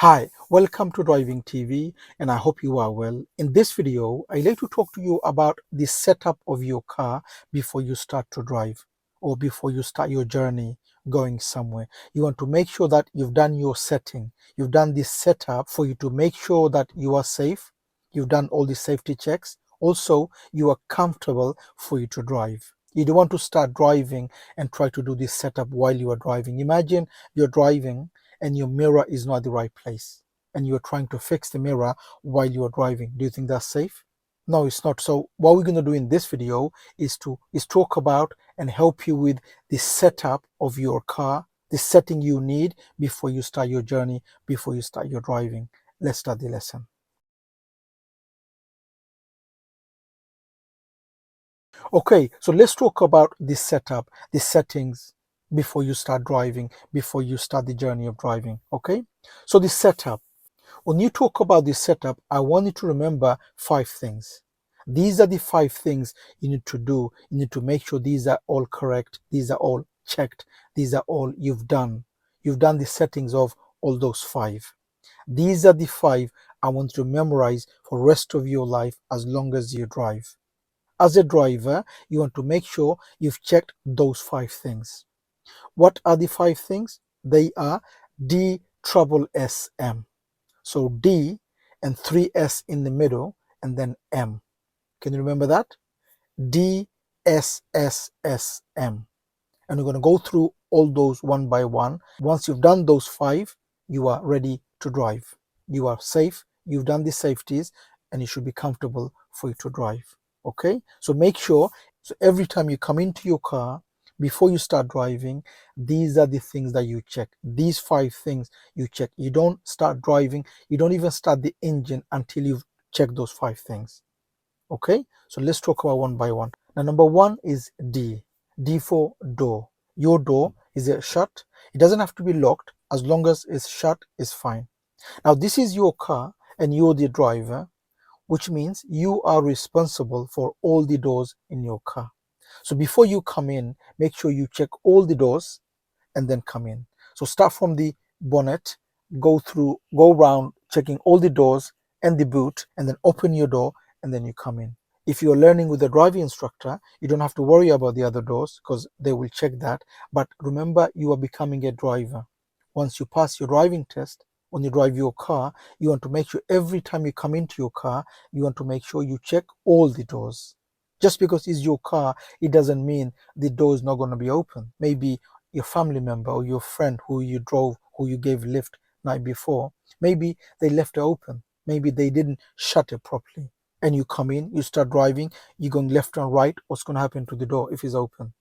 Hi, welcome to Driving TV, and I hope you are well. In this video, I'd like to talk to you about the setup of your car before you start to drive or before you start your journey going somewhere. You want to make sure that you've done your setting. You've done this setup for you to make sure that you are safe. You've done all the safety checks. Also, you are comfortable for you to drive. You don't want to start driving and try to do this setup while you are driving. Imagine you're driving and your mirror is not at the right place and you're trying to fix the mirror while you're driving. Do you think that's safe? No, it's not. So what we're going to do in this video is talk about and help you with the setup of your car, the setting you need before you start your journey, before you start your driving. Let's start the lesson. Okay, so let's talk about the setup, the settings before you start driving, before you start the journey of driving. Okay, so the setup. When you talk about the setup, I want you to remember 5 things. These are the 5 things you need to do. You need to make sure these are all correct. These are all checked. These are all you've done. You've done the settings of all those 5. These are the 5 I want you to memorize for the rest of your life as long as you drive. As a driver, you want to make sure you've checked those 5 things. What are the 5 things? They are DSSSM. So D and 3S in the middle and then M. Can you remember that? DSSSM. And we're going to go through all those one by one. Once you've done those 5, you are ready to drive. You are safe. You've done the safeties and you should be comfortable for you to drive. Okay? So make sure, so every time you come into your car, before you start driving, these are the things that you check. These 5 things you check. You don't start driving, you don't even start the engine until you've checked those 5 things. Okay, so let's talk about one by one. Now, number 1 is D. D for door. Your door is shut. It doesn't have to be locked. As long as it's shut, it's fine. Now, this is your car and you're the driver, which means you are responsible for all the doors in your car. So before you come in, make sure you check all the doors and then come in. So start from the bonnet, go around checking all the doors and the boot, and then open your door and then you come in. If you're learning with a driving instructor, you don't have to worry about the other doors because they will check that. But remember, you are becoming a driver. Once you pass your driving test, when you drive your car, you want to make sure every time you come into your car, you want to make sure you check all the doors. Just because it's your car, it doesn't mean the door is not going to be open. Maybe your family member or your friend who you drove, who you gave lift night before, maybe they left it open. Maybe they didn't shut it properly. And you come in, you start driving, you're going left and right. What's going to happen to the door if it's open?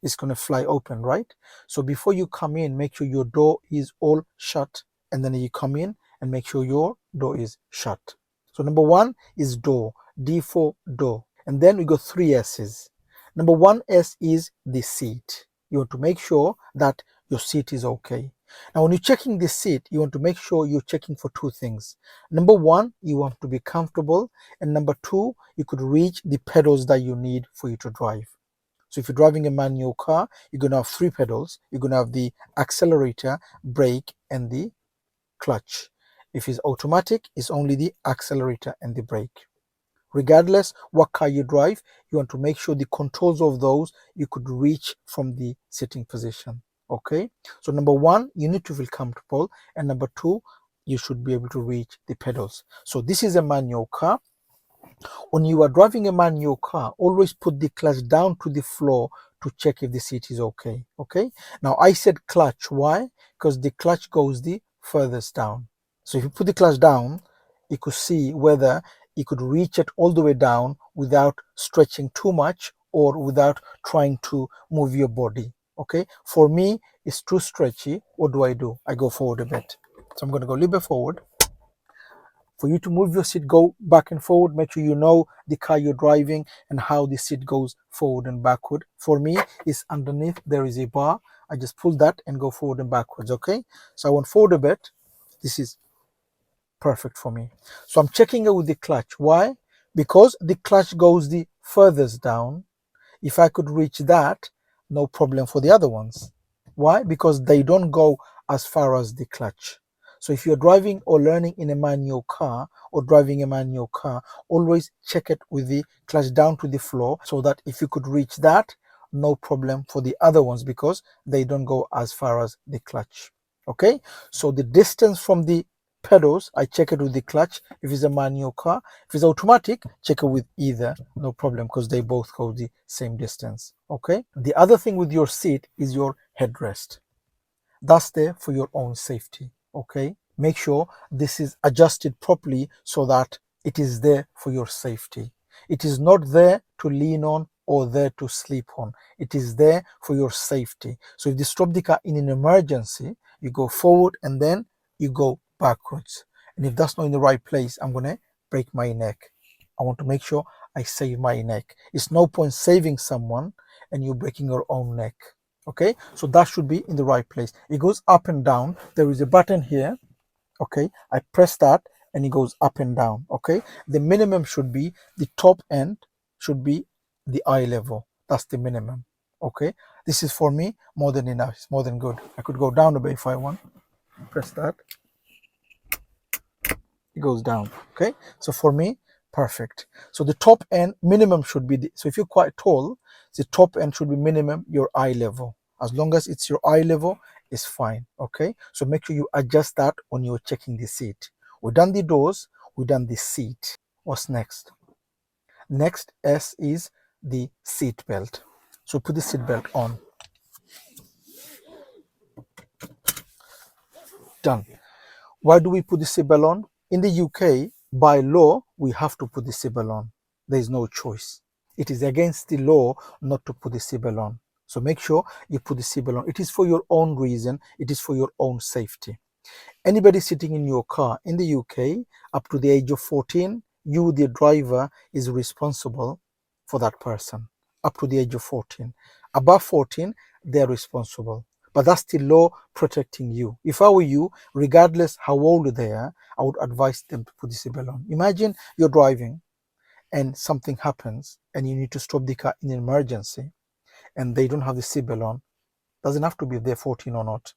It's going to fly open, right? So before you come in, make sure your door is all shut. And then you come in and make sure your door is shut. So number 1 is door, D for door. And then we got 3 S's. Number 1 S is the seat. You want to make sure that your seat is okay. Now, when you're checking the seat, you want to make sure you're checking for 2 things. Number 1, you want to be comfortable. And number 2, you could reach the pedals that you need for you to drive. So if you're driving a manual car, you're going to have 3 pedals. You're going to have the accelerator, brake, and the clutch. If it's automatic, it's only the accelerator and the brake. Regardless what car you drive, you want to make sure the controls of those you could reach from the sitting position. Okay, so number 1, you need to feel comfortable, and number 2, you should be able to reach the pedals. So this is a manual car. When you are driving a manual car, always put the clutch down to the floor to check if the seat is okay. Okay, now I said clutch. Why? Because the clutch goes the furthest down. So if you put the clutch down, you could see whether you could reach it all the way down without stretching too much or without trying to move your body. Okay, for me, it's too stretchy. What do? I go forward a bit. So I'm going to go a little bit forward. For you to move your seat, go back and forward. Make sure you know the car you're driving and how the seat goes forward and backward. For me, it's underneath. There is a bar. I just pull that and go forward and backwards. Okay, so I went forward a bit. This is perfect for me. So I'm checking it with the clutch. Why? Because the clutch goes the furthest down. If I could reach that, no problem for the other ones. Why? Because they don't go as far as the clutch. So if you're driving or learning in a manual car or driving a manual car, always check it with the clutch down to the floor, so that if you could reach that, no problem for the other ones, because they don't go as far as the clutch. Okay, so the distance from the pedals, I check it with the clutch if it's a manual car. If it's automatic, check it with either, no problem, because they both go the same distance. Okay, the other thing with your seat is your headrest. That's there for your own safety. Okay, make sure this is adjusted properly so that it is there for your safety. It is not there to lean on or there to sleep on. It is there for your safety. So if you stop the car in an emergency, you go forward and then you go backwards. And if that's not in the right place, I'm going to break my neck. I want to make sure I save my neck. It's no point saving someone and you breaking your own neck. Okay, so that should be in the right place. It goes up and down. There is a button here. Okay, I press that and it goes up and down. Okay, the minimum should be, the top end should be the eye level. That's the minimum. Okay, this is for me more than enough. It's more than good. I could go down a bit if I want. Press that, it goes down. Okay, so for me, perfect. So the top end minimum should be so if you're quite tall, the top end should be minimum your eye level. As long as it's your eye level, it's fine. Okay, so make sure you adjust that when you're checking the seat. We've done the doors, we've done the seat. What's next? Next S is the seat belt. So put the seat belt on. Done. Why do we put the seatbelt on? In the UK, by law, we have to put the seatbelt on. There is no choice. It is against the law not to put the seatbelt on. So make sure you put the seatbelt on. It is for your own reason. It is for your own safety. Anybody sitting in your car in the UK up to the age of 14, you, the driver, is responsible for that person up to the age of 14. Above 14, they're responsible. But that's the law protecting you. If I were you, regardless how old they are, I would advise them to put the seatbelt on. Imagine you're driving and something happens and you need to stop the car in an emergency and they don't have the seatbelt on. Doesn't have to be if they're 14 or not.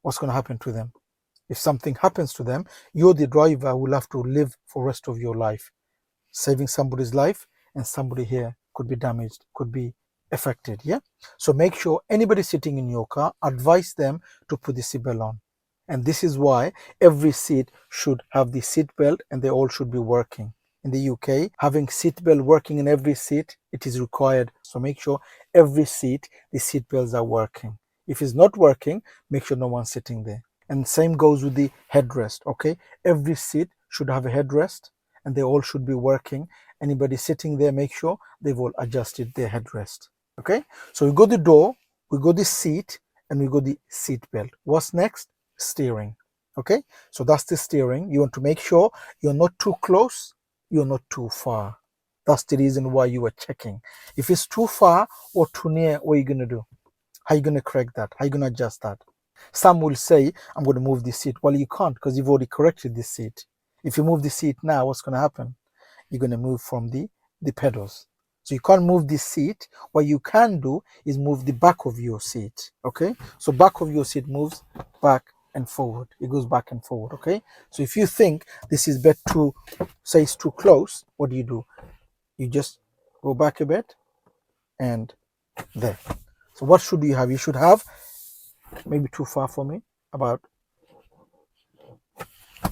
What's going to happen to them? If something happens to them, you're the driver who will have to live for the rest of your life, saving somebody's life, and somebody here could be damaged, could be affected. Yeah, so make sure anybody sitting in your car, advise them to put the seatbelt on. And this is why every seat should have the seat belt and they all should be working. In the UK, having seat belt working in every seat, it is required. So make sure every seat the seat belts are working. If it's not working, make sure no one's sitting there. And same goes with the headrest. Okay, every seat should have a headrest and they all should be working. Anybody sitting there, make sure they've all adjusted their headrest. Okay, so we got the door, we got the seat, and we got the seat belt. What's next? Steering. Okay, so that's the steering. You want to make sure you're not too close, you're not too far. That's the reason why you are checking. If it's too far or too near, what are you going to do? How are you going to correct that? How are you going to adjust that? Some will say, I'm going to move the seat. Well, you can't, because you've already corrected the seat. If you move the seat now, what's going to happen? You're going to move from the pedals. So you can't move the seat. What you can do is move the back of your seat. Okay, so back of your seat moves back and forward. It goes back and forward. Okay, so if you think this is better to say it's too close, what do? You just go back a bit and there. So what should you have? You should have, maybe too far for me, about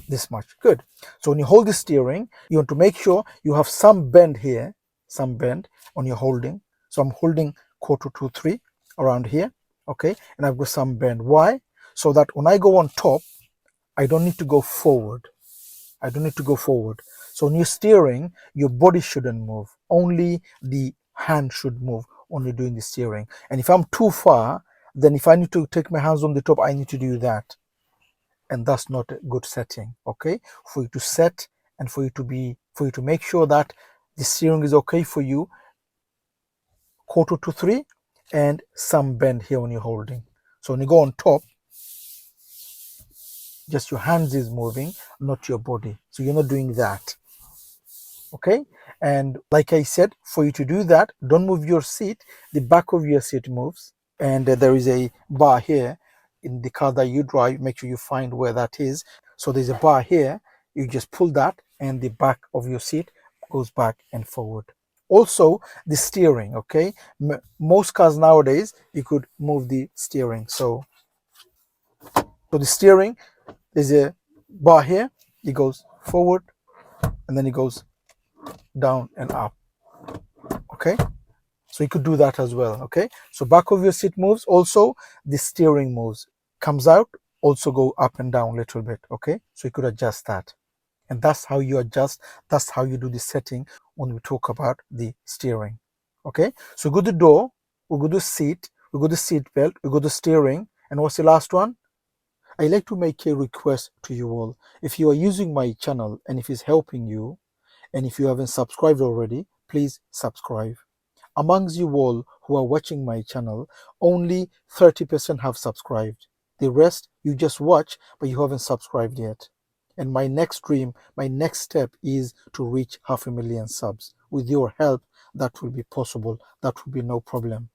this much. Good. So when you hold the steering, you want to make sure you have some bend here, some bend on your holding. So I'm holding 1/4 to 3 around here. Okay, and I've got some bend. Why? So that when I go on top, I don't need to go forward. I don't need to go forward. So when you're steering, your body shouldn't move. Only the hand should move when you're doing the steering. And if I'm too far, then if I need to take my hands on the top, I need to do that. And that's not a good setting. Okay, for you to set and for you to make sure that the steering is okay for you, 1/4 to 3 and some bend here when you're holding. So when you go on top, just your hands is moving, not your body. So you're not doing that. Okay, and like I said, for you to do that, don't move your seat. The back of your seat moves, and there is a bar here in the car that you drive. Make sure you find where that is. So there's a bar here, you just pull that and the back of your seat goes back and forward. Also the steering, okay, most cars nowadays you could move the steering. So the steering, there's a bar here, it goes forward and then it goes down and up. Okay, so you could do that as well. Okay, so back of your seat moves, also the steering moves, comes out, also go up and down a little bit. Okay, so you could adjust that, and that's how you adjust, that's how you do the setting when we talk about the steering. Okay, so go to the door, we go to seat, we go to seat belt, we go to steering, and what's the last one? I like to make a request to you all. If you are using my channel and if it's helping you, and if you haven't subscribed already, please subscribe. Amongst you all who are watching my channel, only 30% have subscribed. The rest, you just watch, but you haven't subscribed yet. And my next dream, my next step is to reach 500,000 subs. With your help, that will be possible. That will be no problem.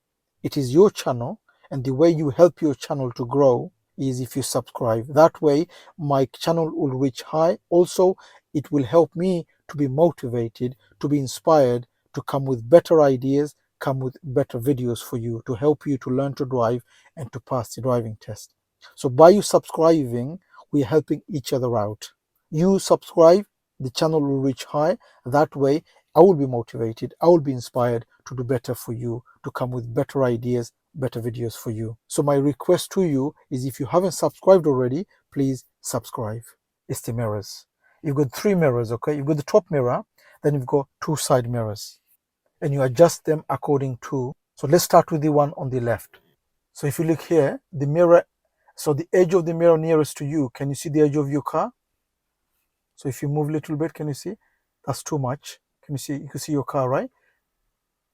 It is your channel, and the way you help your channel to grow is if you subscribe. That way, my channel will reach high. Also, it will help me to be motivated, to be inspired, to come with better ideas, come with better videos for you, to help you to learn to drive and to pass the driving test. So by you subscribing, we're helping each other out. You subscribe, the channel will reach high. That way, I will be motivated, I will be inspired to do better for you, to come with better ideas, better videos for you. So my request to you is, if you haven't subscribed already, please subscribe. It's the mirrors. You've got 3 mirrors, okay? You've got the top mirror, then you've got 2 side mirrors, and you adjust them according to. So let's start with the one on the left. So if you look here, the mirror, so the edge of the mirror nearest to you, can you see the edge of your car? So if you move a little bit, can you see? That's too much. Can you see? You can see your car, right?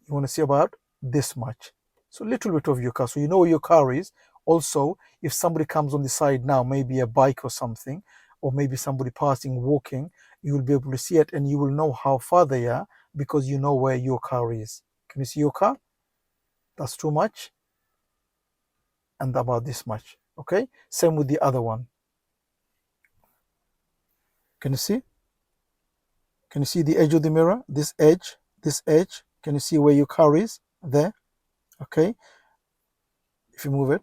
You want to see about this much. So a little bit of your car, so you know where your car is. Also, if somebody comes on the side now, maybe a bike or something, or maybe somebody passing, walking, you will be able to see it, and you will know how far they are because you know where your car is. Can you see your car? That's too much. And about this much. Okay, same with the other one. Can you see? Can you see the edge of the mirror? This edge, this edge. Can you see where your car is? There. Okay, if you move it,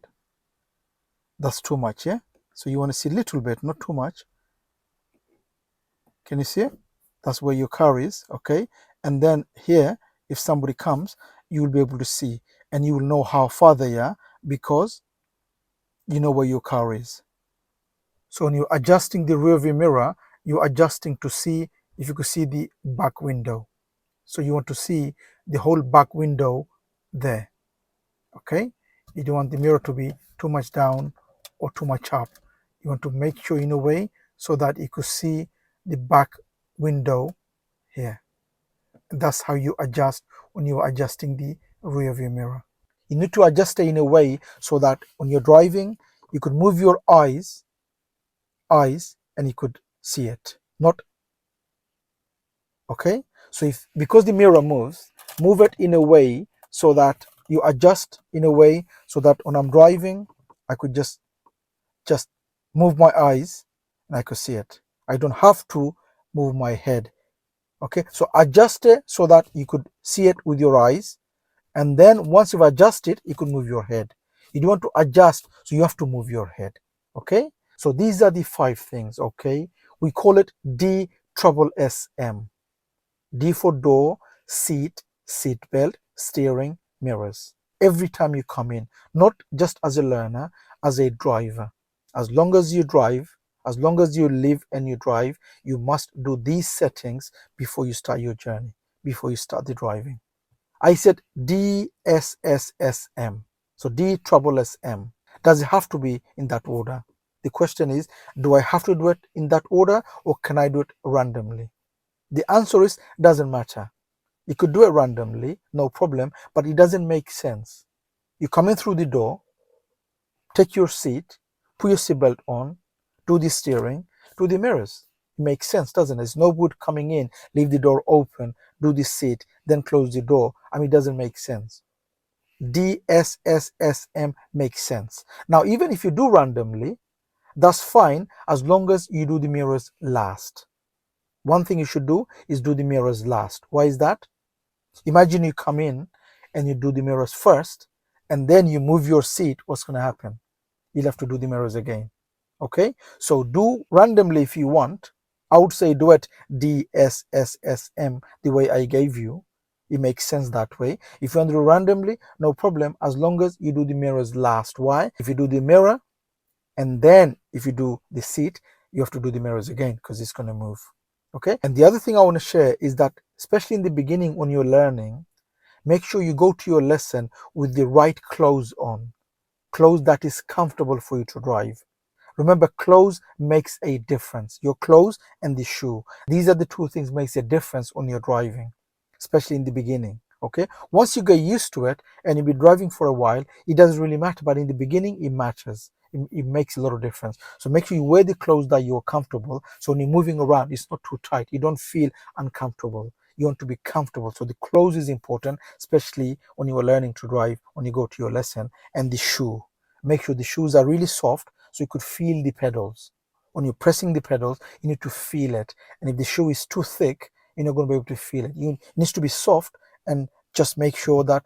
that's too much. Yeah, so you want to see a little bit, not too much. Can you see? That's where your car is. Okay, and then here, if somebody comes, you will be able to see, and you will know how far they are because you know where your car is. So when you're adjusting the rear view mirror, you're adjusting to see if you could see the back window. So you want to see the whole back window there. Okay, you don't want the mirror to be too much down or too much up. You want to make sure in a way so that you could see the back window here. And that's how you adjust when you're adjusting the rear view mirror. You need to adjust it in a way so that when you're driving, you could move your eyes and you could see it. Not okay. So if, because the mirror moves, move it in a way so that you adjust in a way so that when I'm driving, I could just move my eyes and I could see it. I don't have to move my head. Okay, so adjust it so that you could see it with your eyes, and then once you've adjusted, you could move your head. You don't want to adjust, so you have to move your head. Okay, so these are the 5 things. Okay, we call it DSSSM. D for door, seat, seat belt, steering, mirrors. Every time you come in, not just as a learner, as a driver. As long as you drive, as long as you live and you drive, you must do these settings before you start your journey, before you start the driving. I said DSSSM. So DSSSM. Does it have to be in that order? The question is, do I have to do it in that order or can I do it randomly? The answer is, doesn't matter. You could do it randomly, no problem, but it doesn't make sense. You come in through the door, take your seat, put your seatbelt on, do the steering, do the mirrors. It makes sense, doesn't it? It's no good coming in, leave the door open, do the seat, then close the door. I mean, it doesn't make sense. DSSSM makes sense. Now, even if you do randomly, That's fine as long as you do the mirrors last. One thing you should do is do the mirrors last. Why is that? Imagine you come in and you do the mirrors first and then you move your seat. What's going to happen? You'll have to do the mirrors again. Okay, so do randomly if you want. I would say do it DSSSM the way I gave you. It makes sense that way. If you want to do randomly, no problem, as long as you do the mirrors last. Why? If you do the mirror and then if you do the seat, you have to do the mirrors again because it's going to move. Okay, and the other thing I want to share is that especially in the beginning when you're learning, make sure you go to your lesson with the right clothes on, clothes that is comfortable for you to drive. Remember, clothes makes a difference. Your clothes and the shoe. These are the two things makes a difference when you're driving, especially in the beginning. Okay. Once you get used to it and you'll be driving for a while, it doesn't really matter. But in the beginning, it matters. It makes a lot of difference. So make sure you wear the clothes that you're comfortable. So when you're moving around, it's not too tight. You don't feel uncomfortable. You want to be comfortable. So the clothes is important, especially when you are learning to drive, when you go to your lesson, and the shoe. Make sure the shoes are really soft so you could feel the pedals. When you're pressing the pedals, you need to feel it. And if the shoe is too thick, you're not going to be able to feel it. It needs to be soft, and just make sure that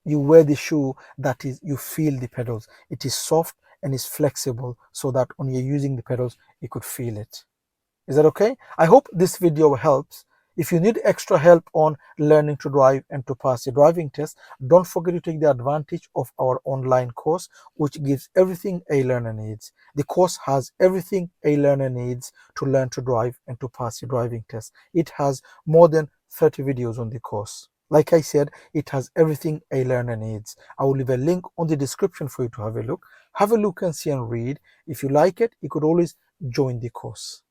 you wear the shoe that is, you feel the pedals. It is soft and is flexible so that when you're using the pedals, you could feel it. Is that okay? I hope this video helps. If you need extra help on learning to drive and to pass your driving test, don't forget to take the advantage of our online course, which gives everything a learner needs. The course has everything a learner needs to learn to drive and to pass your driving test. It has more than 30 videos on the course. Like I said, it has everything a learner needs. I will leave a link on the description for you to have a look. Have a look and see and read. If you like it, you could always join the course.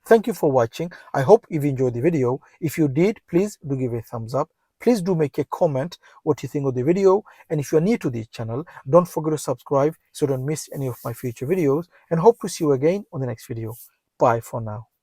Thank you for watching. I hope you've enjoyed the video. If you did, please do give a thumbs up. Please do make a comment what you think of the video. And if you're new to this channel, don't forget to subscribe so you don't miss any of my future videos. And hope to see you again on the next video. Bye for now.